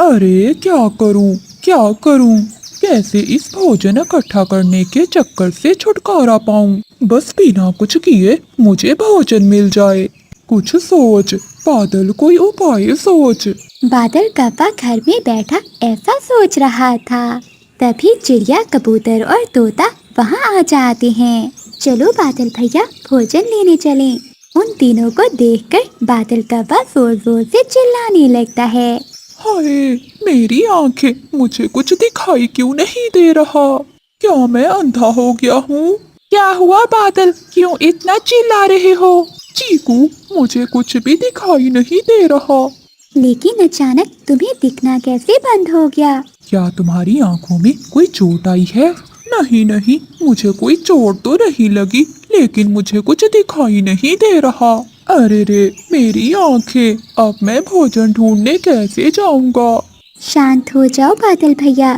अरे क्या करूं? कैसे इस भोजन इकट्ठा करने के चक्कर से छुटकारा पाऊं? बस बिना कुछ किए मुझे भोजन मिल जाए। कुछ सोच, बादल, कोई उपाय सोच। बादल कौवा घर में बैठा ऐसा सोच रहा था। तभी चिड़िया, कबूतर और तोता वहाँ आ जाते हैं। चलो बादल भैया, भोजन लेने चलें। उन तीनों को देखकर बादल कौवा जोर जोर से चिल्लाने लगता है। हाय, मेरी आंखें, मुझे कुछ दिखाई क्यों नहीं दे रहा? क्या मैं अंधा हो गया हूँ? क्या हुआ बादल, क्यों इतना चिल्ला रहे हो? चीकू, मुझे कुछ भी दिखाई नहीं दे रहा। लेकिन अचानक तुम्हें दिखना कैसे बंद हो गया? क्या तुम्हारी आंखों में कोई चोट आई है? नहीं नहीं, मुझे कोई चोट तो नहीं लगी, लेकिन मुझे कुछ दिखाई नहीं दे रहा। अरे रे, मेरी आंखें, अब मैं भोजन ढूंढने कैसे जाऊंगा? शांत हो जाओ बादल भैया,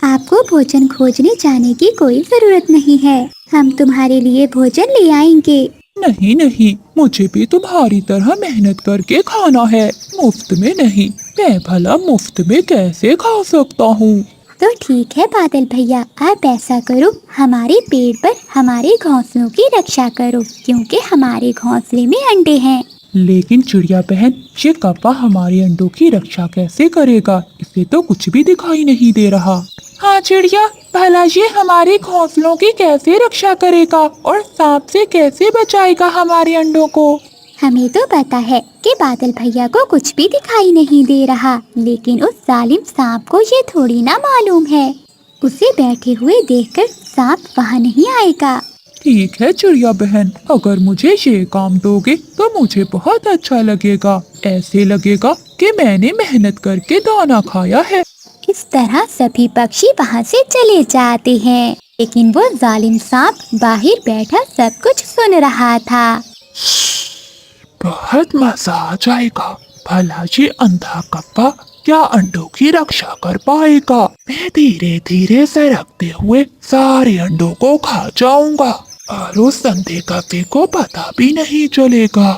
आपको भोजन खोजने जाने की कोई जरूरत नहीं है। हम तुम्हारे लिए भोजन ले आएंगे। नहीं नहीं, मुझे भी तुम्हारी तरह मेहनत करके खाना है, मुफ्त में नहीं। मैं भला मुफ्त में कैसे खा सकता हूँ? तो ठीक है बादल भैया, आप ऐसा करो, हमारे पेड़ पर हमारे घोंसलों की रक्षा करो, क्योंकि हमारे घोंसले में अंडे हैं। लेकिन चिड़िया बहन, ये कौवा हमारे अंडों की रक्षा कैसे करेगा? इसे तो कुछ भी दिखाई नहीं दे रहा। हाँ चिड़िया, भला ये हमारे घोंसलों की कैसे रक्षा करेगा और सांप से कैसे बचाएगा हमारे अंडों को? हमें तो पता है कि बादल भैया को कुछ भी दिखाई नहीं दे रहा, लेकिन उस जालिम सांप को ये थोड़ी ना मालूम है। उसे बैठे हुए देखकर सांप वहाँ नहीं आएगा। ठीक है चिड़िया बहन, अगर मुझे ये काम दोगे तो मुझे बहुत अच्छा लगेगा। ऐसे लगेगा कि मैंने मेहनत करके दाना खाया है। इस तरह सभी पक्षी वहाँ से चले जाते हैं, लेकिन वो जालिम सांप बाहर बैठा सब कुछ सुन रहा था। बहुत मजा आ जाएगा। भला ये अंधा कौवा क्या अंडों की रक्षा कर पाएगा? मैं धीरे धीरे सरकते हुए सारे अंडों को खा जाऊंगा और उस अंधे कौवे को पता भी नहीं चलेगा।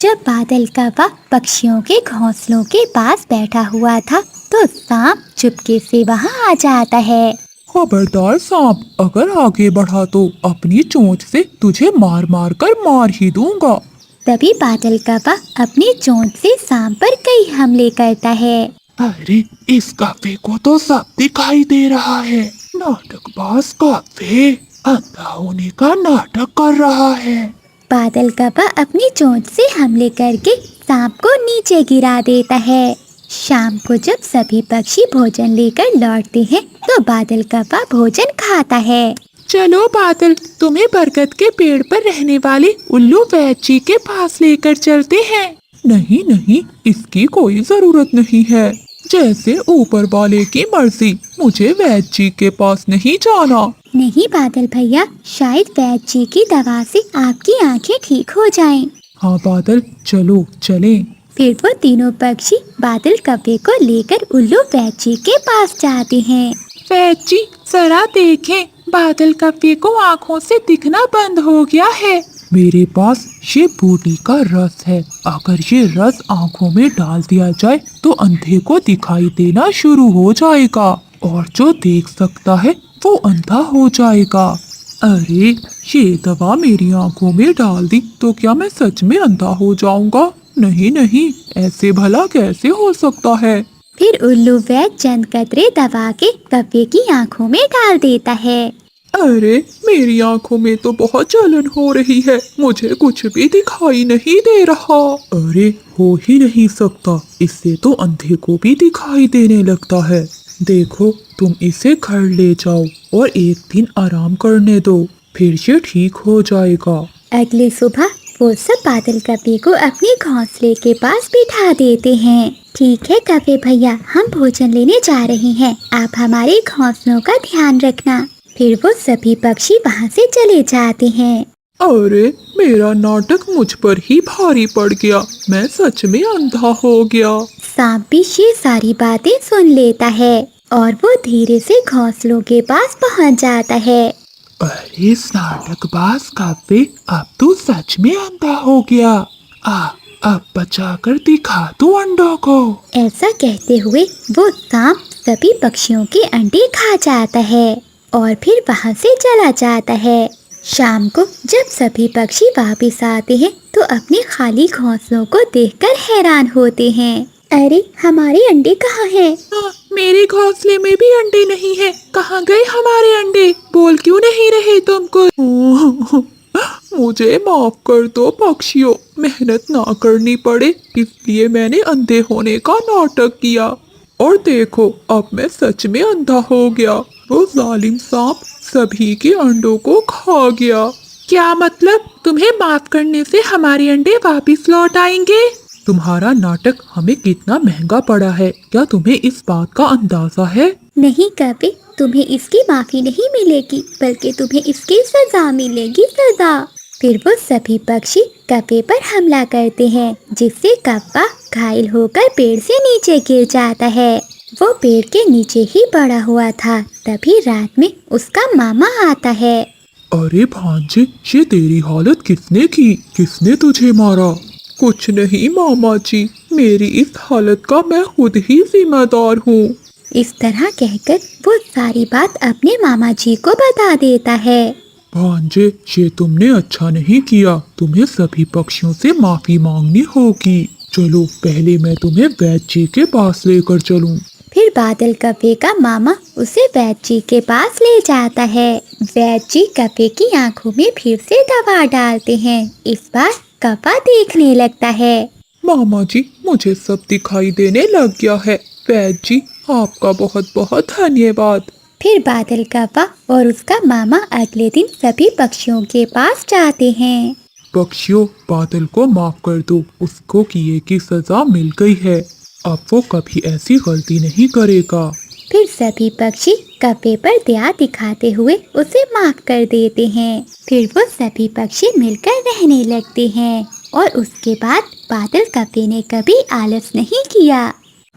जब बादल कौवा पक्षियों के घोंसलों के पास बैठा हुआ था, तो सांप चुपके से वहाँ आ जाता है। खबरदार सांप, अगर आगे बढ़ा तो अपनी चोंच से तुझे मार मार कर मार ही दूंगा। तभी बादल कौवा अपनी चोंच से सांप पर कई हमले करता है। अरे, इस कौवे को तो सब दिखाई दे रहा है। नाटकबाज कौवे, अंधा होने का नाटक कर रहा है। बादल कौवा अपनी चोंच से हमले करके सांप को नीचे गिरा देता है। शाम को जब सभी पक्षी भोजन लेकर लौटते हैं, तो बादल कौवा भोजन खाता है। चलो बादल, तुम्हें बरगद के पेड़ पर रहने वाले उल्लू वैद जी के पास लेकर चलते हैं। नहीं नहीं, इसकी कोई जरूरत नहीं है। जैसे ऊपर वाले की मर्जी, मुझे वैद जी के पास नहीं जाना। नहीं बादल भैया, शायद वैद जी की दवा से आपकी आंखें ठीक हो जाएं। हाँ बादल, चलो चलें। फिर वो तीनों पक्षी बादल कौवे को लेकर उल्लू वैद जी के पास जाते हैं। वैद जी, जरा देखें, बादल कौवे को आँखों से दिखना बंद हो गया है। मेरे पास ये बूटी का रस है। अगर ये रस आँखों में डाल दिया जाए तो अंधे को दिखाई देना शुरू हो जाएगा, और जो देख सकता है वो अंधा हो जाएगा। अरे, ये दवा मेरी आँखों में डाल दी तो क्या मैं सच में अंधा हो जाऊंगा? नहीं नहीं, ऐसे भला कैसे हो सकता है? फिर उल्लू वैद चंद कतरे दवा के कौवे की आंखों में डाल देता है। अरे, मेरी आंखों में तो बहुत जलन हो रही है, मुझे कुछ भी दिखाई नहीं दे रहा। अरे, हो ही नहीं सकता, इससे तो अंधे को भी दिखाई देने लगता है। देखो, तुम इसे घर ले जाओ और एक दिन आराम करने दो, फिर ये ठीक हो जाएगा। अगली सुबह वो सब बादल कौवे को अपने घोंसले के पास बिठा देते हैं। ठीक है कौवे भैया, हम भोजन लेने जा रहे हैं, आप हमारे घोंसलों का ध्यान रखना। फिर वो सभी पक्षी वहाँ से चले जाते हैं। अरे, मेरा नाटक मुझ पर ही भारी पड़ गया, मैं सच में अंधा हो गया। सांप भी ये सारी बातें सुन लेता है और वो धीरे से घोंसलों के पास पहुँच जाता है। अरे नाटकबाज कौवे, अब तू सच में अंधा हो गया। अब बचाकर दिखा तू अंडों को। ऐसा कहते हुए वो सांप सभी पक्षियों के अंडे खा जाता है और फिर वहाँ से चला जाता है। शाम को जब सभी पक्षी वापस आते हैं तो अपने खाली घोंसलों को देखकर हैरान होते हैं। अरे हमारे अंडे कहाँ हैं? मेरे घोंसले में भी अंडे नहीं है। कहाँ गए हमारे अंडे? बोल क्यों नहीं रहे तुमको? मुझे माफ कर दो पक्षियों, मेहनत ना करनी पड़े इसलिए मैंने अंधे होने का नाटक किया। और देखो अब मैं सच में अंधा हो गया। वो जालिम सांप सभी के अंडों को खा गया। क्या मतलब? तुम्हें माफ करने से हमारे अंडे वापस लौट आएंगे? तुम्हारा नाटक हमें कितना महंगा पड़ा है, क्या तुम्हें इस बात का अंदाजा है? नहीं कपे, तुम्हें इसकी माफी नहीं मिलेगी बल्कि तुम्हें इसकी सजा मिलेगी, सजा। फिर वो सभी पक्षी कपे पर हमला करते हैं जिससे कप्पा घायल होकर पेड़ से नीचे गिर जाता है। वो पेड़ के नीचे ही पड़ा हुआ था। तभी रात में उसका मामा आता है। अरे भांजे, ये तेरी हालत किसने की? किसने तुझे मारा? कुछ नहीं मामा जी, मेरी इस हालत का मैं खुद ही जिम्मेदार हूँ। इस तरह कहकर वो सारी बात अपने मामा जी को बता देता है। भांजे, ये तुमने अच्छा नहीं किया। तुम्हें सभी पक्षियों से माफी मांगनी होगी। चलो पहले मैं तुम्हें वैद्य जी के पास लेकर चलूं। फिर बादल कपे का मामा उसे वैद्य जी के पास ले जाता है। वैद्य जी कपे की आंखों में फिर से दवा डालते हैं। इस बार कपा देखने लगता है। मामा जी, मुझे सब दिखाई देने लग गया है। वैद्य जी, आपका बहुत बहुत धन्यवाद। फिर बादल कपा और उसका मामा अगले दिन सभी पक्षियों के पास जाते हैं। पक्षियों, बादल को माफ कर दो, उसको किए की सजा मिल गई है। अब वो कभी ऐसी गलती नहीं करेगा। फिर सभी पक्षी कपे पर दया दिखाते हुए उसे माफ कर देते हैं। फिर वो सभी पक्षी मिलकर रहने लगते हैं और उसके बाद बादल कपे ने कभी आलस नहीं किया।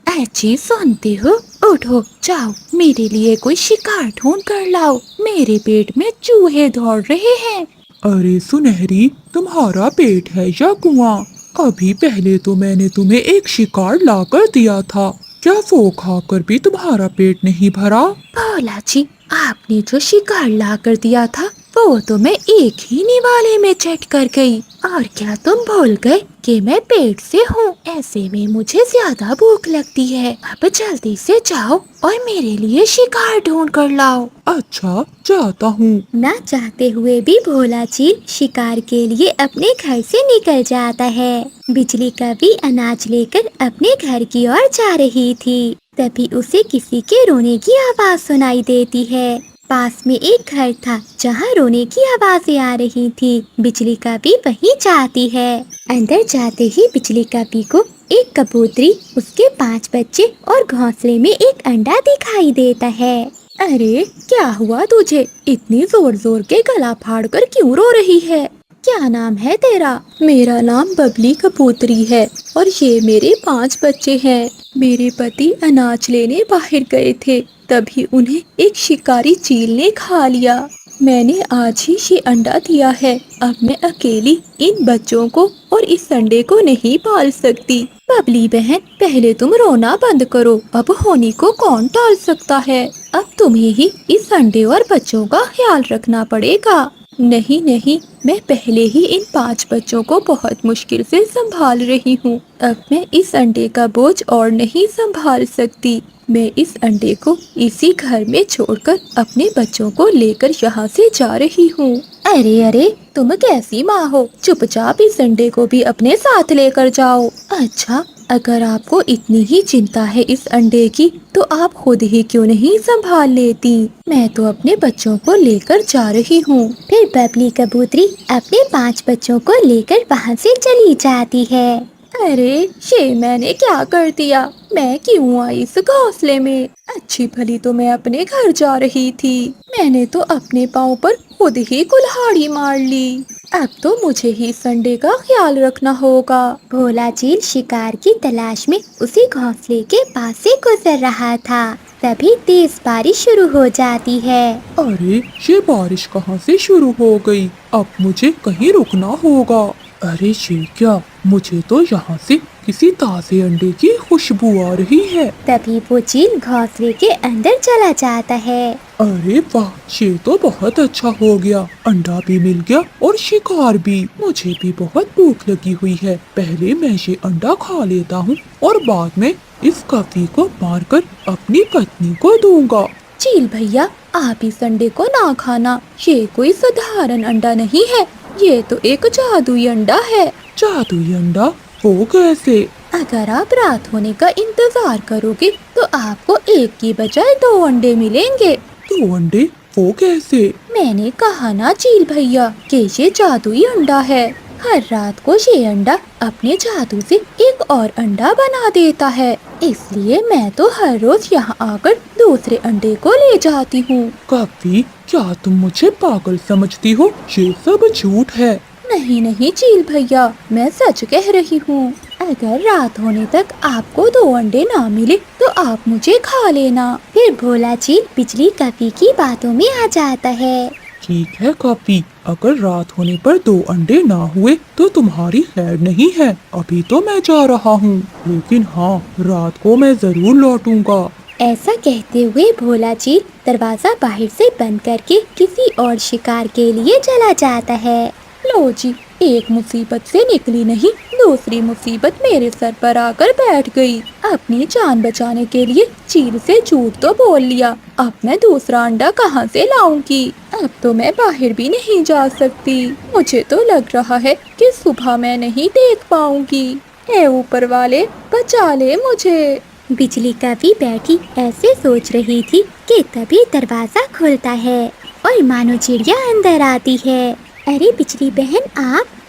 अच्छी सुनते हो? उठो, जाओ मेरे लिए कोई शिकार ढूंढ कर लाओ। मेरे पेट में चूहे दौड़ रहे हैं। अरे सुनहरी, तुम्हारा पेट है या कुआं? अभी पहले तो मैंने तुम्हें एक शिकार लाकर दिया था। क्या वो खाकर भी तुम्हारा पेट नहीं भरा? भोला जी, आपने जो शिकार ला कर दिया था वो तो मैं एक ही निवाले में चट कर गई। और क्या तुम भूल गए कि मैं पेट से हूँ? ऐसे में मुझे ज्यादा भूख लगती है। अब जल्दी से जाओ और मेरे लिए शिकार ढूंढ कर लाओ। अच्छा, जाता हूँ। न चाहते हुए भी भोला चील शिकार के लिए अपने घर से निकल जाता है। बिजली कभी अनाज लेकर अपने घर की ओर जा रही थी। तभी उसे किसी के रोने की आवाज सुनाई देती है। पास में एक घर था जहाँ रोने की आवाजें आ रही थी। बिजली कभी वहीं जाती है। अंदर जाते ही बिजली कभी को एक कबूतरी, उसके 5 बच्चे और घोंसले में एक अंडा दिखाई देता है। अरे क्या हुआ तुझे? इतनी जोर जोर के गला फाड़ कर क्यों रो रही है? क्या नाम है तेरा? मेरा नाम बबली कबूतरी है और ये मेरे 5 बच्चे हैं। मेरे पति अनाज लेने बाहर गए थे, तभी उन्हें एक शिकारी चील ने खा लिया। मैंने आज ही ये अंडा दिया है। अब मैं अकेली इन बच्चों को और इस अंडे को नहीं पाल सकती। बबली बहन, पहले तुम रोना बंद करो। अब होनी को कौन टाल सकता है? अब तुम्हें ही इस अंडे और बच्चों का ख्याल रखना पड़ेगा। नहीं नहीं, मैं पहले ही इन 5 बच्चों को बहुत मुश्किल से संभाल रही हूँ। अब मैं इस अंडे का बोझ और नहीं संभाल सकती। मैं इस अंडे को इसी घर में छोड़कर अपने बच्चों को लेकर यहाँ से जा रही हूँ। अरे अरे, तुम कैसी माँ हो? चुपचाप इस अंडे को भी अपने साथ लेकर जाओ। अच्छा, अगर आपको इतनी ही चिंता है इस अंडे की तो आप खुद ही क्यों नहीं संभाल लेती? मैं तो अपने बच्चों को लेकर जा रही हूँ। फिर बबली कबूतरी अपने 5 बच्चों को लेकर वहाँ से चली जाती है। अरे ये मैंने क्या कर दिया? मैं क्यों आई इस घोंसले में? अच्छी भली तो मैं अपने घर जा रही थी। मैंने तो अपने पाँव पर खुद ही कुल्हाड़ी मार ली। अब तो मुझे ही संडे का ख्याल रखना होगा। भोला चील शिकार की तलाश में उसी घोंसले के पास से गुजर रहा था। तभी तेज बारिश शुरू हो जाती है। अरे ये बारिश कहाँ से शुरू हो गई? अब मुझे कहीं रुकना होगा। अरे ये क्या, मुझे तो यहाँ से किसी ताजे अंडे की खुशबू आ रही है। तभी वो चील घोंसले के अंदर चला जाता है। अरे वाह, ये तो बहुत अच्छा हो गया। अंडा भी मिल गया और शिकार भी। मुझे भी बहुत भूख लगी हुई है। पहले मैं ये अंडा खा लेता हूँ और बाद में इस कॉफी को मारकर अपनी पत्नी को दूंगा। चील भैया, आप इस अंडे को ना खाना। ये कोई साधारण अंडा नहीं है, ये तो एक जादुई अंडा है। जादुई अंडा? वो कैसे? अगर आप रात होने का इंतजार करोगे तो आपको एक की बजाय 2 अंडे मिलेंगे। 2 अंडे? वो कैसे? मैंने कहा ना चील भैया कि ये जादुई अंडा है। हर रात को ये अंडा अपने जादू से एक और अंडा बना देता है, इसलिए मैं तो हर रोज यहाँ आकर दूसरे अंडे को ले जाती हूँ। कॉफी, क्या तुम मुझे पागल समझती हो? ये सब झूठ है। नहीं नहीं चील भैया, मैं सच कह रही हूँ। अगर रात होने तक आपको 2 अंडे ना मिले तो आप मुझे खा लेना। फिर भोला चील बिजली कॉफी की बातों में आ जाता है। ठीक है कॉफी, अगर रात होने पर 2 अंडे ना हुए तो तुम्हारी खैर नहीं है। अभी तो मैं जा रहा हूँ, लेकिन हाँ, रात को मैं जरूर लौटूंगा। ऐसा कहते हुए भोला चील दरवाजा बाहर से बंद करके किसी और शिकार के लिए चला जाता है। लो जी, एक मुसीबत से निकली नहीं, दूसरी मुसीबत मेरे सर पर आकर बैठ गई। अपनी जान बचाने के लिए चील से झूठ तो बोल लिया, अब मैं दूसरा अंडा कहाँ से लाऊंगी? अब तो मैं बाहर भी नहीं जा सकती। मुझे तो लग रहा है कि सुबह मैं नहीं देख पाऊंगी। हे ऊपर वाले, बचा ले मुझे। बिजली कॉफी बैठी ऐसे सोच रही थी कि तभी दरवाजा खुलता है और मानो चिड़िया अंदर आती है। अरे बिजली बहन,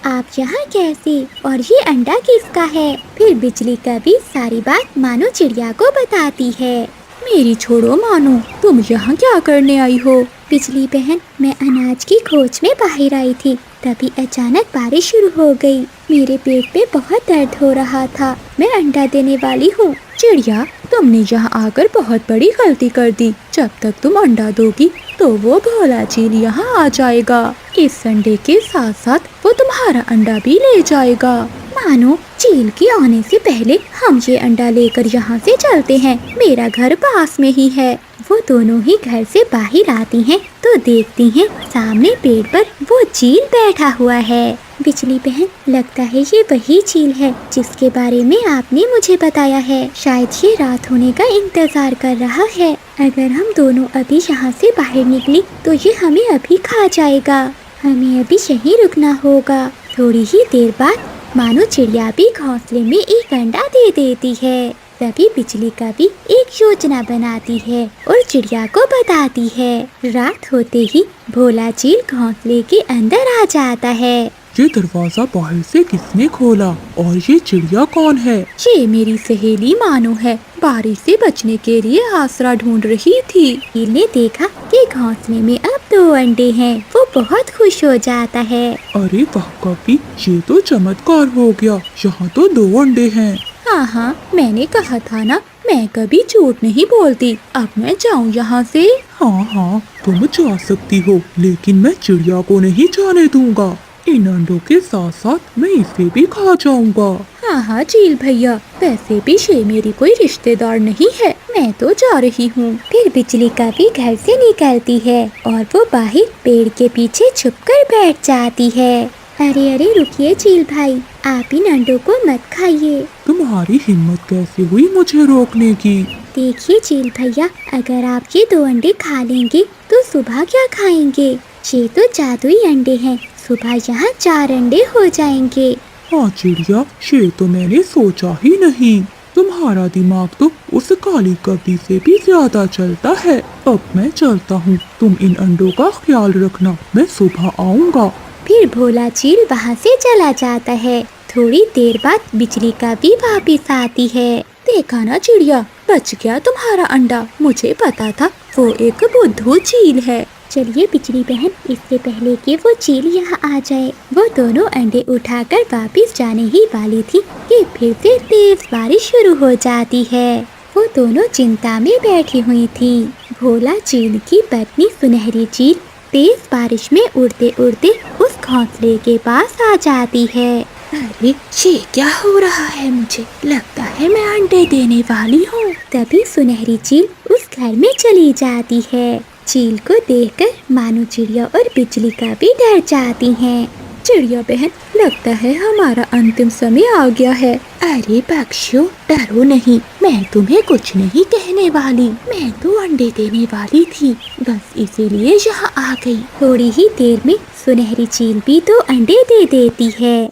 आप यहाँ कैसे? और ये अंडा किसका है? फिर बिजली कॉफी सारी बात मानो चिड़िया को बताती है। मेरी छोड़ो मानो, तुम यहाँ क्या करने आई हो? बिजली बहन, मैं अनाज की खोज में बाहर आई थी, तभी अचानक बारिश शुरू हो गई। मेरे पेट पे बहुत दर्द हो रहा था। मैं अंडा देने वाली हूँ। चिड़िया, तुमने यहाँ आकर बहुत बड़ी गलती कर दी। जब तक तुम अंडा दोगी तो वो भोला चील यहाँ आ जाएगा। इस अंडे के साथ साथ वो तुम्हारा अंडा भी ले जाएगा। मानो, चील के आने से पहले हम ये अंडा लेकर यहाँ से चलते हैं। मेरा घर पास में ही है। वो दोनों ही घर से बाहर आती हैं तो देखती हैं सामने पेड़ पर वो चील बैठा हुआ है। बिजली बहन, लगता है ये वही चील है जिसके बारे में आपने मुझे बताया है। शायद ये रात होने का इंतजार कर रहा है। अगर हम दोनों अभी यहाँ से बाहर निकली तो ये हमें अभी खा जाएगा। हमें अभी यहीं रुकना होगा। थोड़ी ही देर बाद मानो चिड़िया भी घोंसले में एक अंडा दे देती है। तभी बिजली का भी एक योजना बनाती है और चिड़िया को बताती है। रात होते ही भोला चील घोंसले के अंदर आ जाता है। ये दरवाजा बाहर से किसने खोला और ये चिड़िया कौन है? ये मेरी सहेली मानो है, बारिश से बचने के लिए आसरा ढूंढ रही थी। चील ने देखा कि घोंसले में अब 2 अंडे हैं। वो बहुत खुश हो जाता है। अरे वाह कॉफी, ये तो चमत्कार हो गया। यहाँ तो 2 अंडे हैं। हाँ हाँ, मैंने कहा था ना, मैं कभी झूठ नहीं बोलती। अब मैं जाऊँ यहाँ से? हाँ हाँ, तुम जा सकती हो, लेकिन मैं चिड़िया को नहीं जाने दूंगा। इन अंडों के साथ साथ मैं इसे भी खा जाऊंगा। हाँ हाँ चील भैया, वैसे भी ये मेरी कोई रिश्तेदार नहीं है, मैं तो जा रही हूँ। फिर बिजली का भी घर से निकलती है और वो बाहर पेड़ के पीछे छुपकर बैठ जाती है। अरे अरे रुकिए चील भाई, आप इन अंडों को मत खाइए। तुम्हारी हिम्मत कैसे हुई मुझे रोकने की? देखिए चील भैया, अगर आप ये 2 अंडे खा लेंगे तो सुबह क्या खाएंगे? ये तो जादुई अंडे हैं, सुबह यहाँ 4 अंडे हो जाएंगे। हाँ चिड़िया, ये तो मैंने सोचा ही नहीं। तुम्हारा दिमाग तो उस काली कभी से भी ज्यादा चलता है। अब मैं चलता हूँ, तुम इन अंडों का ख्याल रखना, मैं सुबह आऊँगा। फिर भोला चील वहाँ से चला जाता है। थोड़ी देर बाद बिजली का भी वापिस आती है। देखा ना चिड़िया, बच गया तुम्हारा अंडा। मुझे पता था वो एक बुद्धू चील है। चलिए बिजली बहन, इससे पहले कि वो चील यहाँ आ जाए, वो दोनों अंडे उठाकर वापिस जाने ही वाली थी कि फिर से तेज बारिश शुरू हो जाती है। वो दोनों चिंता में बैठी हुई थी। भोला चील की पत्नी सुनहरी चील तेज बारिश में उड़ते उड़ते उस घोंसले के पास आ जाती है। अरे ये क्या हो रहा है? मुझे लगता है मैं अंडे देने वाली हूँ। तभी सुनहरी चील उस घर में चली जाती है। चील को देखकर मानो चिड़िया और बिजली का भी डर जाती हैं। चिड़िया बहन, लगता है हमारा अंतिम समय आ गया है। अरे पक्षियों, डरो नहीं, मैं तुम्हें कुछ नहीं कहने वाली। मैं तो अंडे देने वाली थी, बस इसीलिए यहाँ आ गई। थोड़ी ही देर में सुनहरी चील भी तो अंडे दे देती है।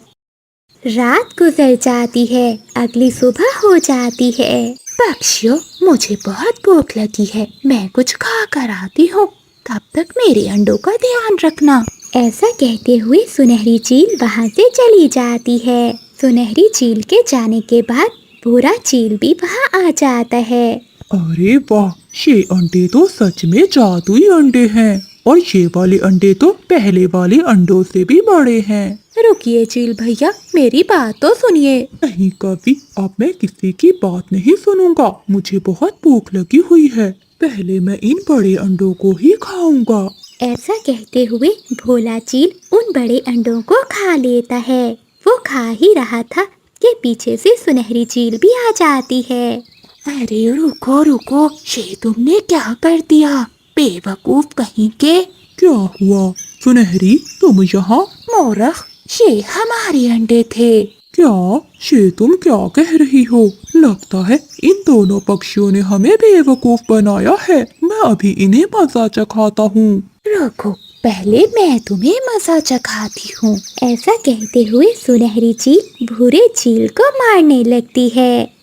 रात गुजर जाती है, अगली सुबह हो जाती है। पक्षियों, मुझे बहुत भूख लगी है, मैं कुछ खा कर आती हूँ। तब तक मेरे अंडों का ध्यान रखना। ऐसा कहते हुए सुनहरी चील वहाँ से चली जाती है। सुनहरी चील के जाने के बाद भूरा चील भी वहाँ आ जाता है। अरे वाह, ये अंडे तो सच में जादुई अंडे हैं और ये वाले अंडे तो पहले वाले अंडों से भी बड़े हैं। रुकिए चील भैया, मेरी बात तो सुनिए। नहीं कवि, अब मैं किसी की बात नहीं सुनूंगा। मुझे बहुत भूख लगी हुई है, पहले मैं इन बड़े अंडों को ही खाऊंगा। ऐसा कहते हुए भोला चील उन बड़े अंडों को खा लेता है। वो खा ही रहा था कि पीछे से सुनहरी चील भी आ जाती है। अरे रुको रुको, ये तुमने क्या कर दिया? बेवकूफ कहीं के। क्या हुआ सुनहरी, तुम यहाँ? मूर्ख, ये हमारे अंडे थे। क्या ये तुम क्या कह रही हो? लगता है इन दोनों पक्षियों ने हमें बेवकूफ बनाया है। मैं अभी इन्हें मजा चखाता हूँ। रुको, पहले मैं तुम्हें मजा चखाती हूँ। ऐसा कहते हुए सुनहरी चील भूरे चील को मारने लगती है।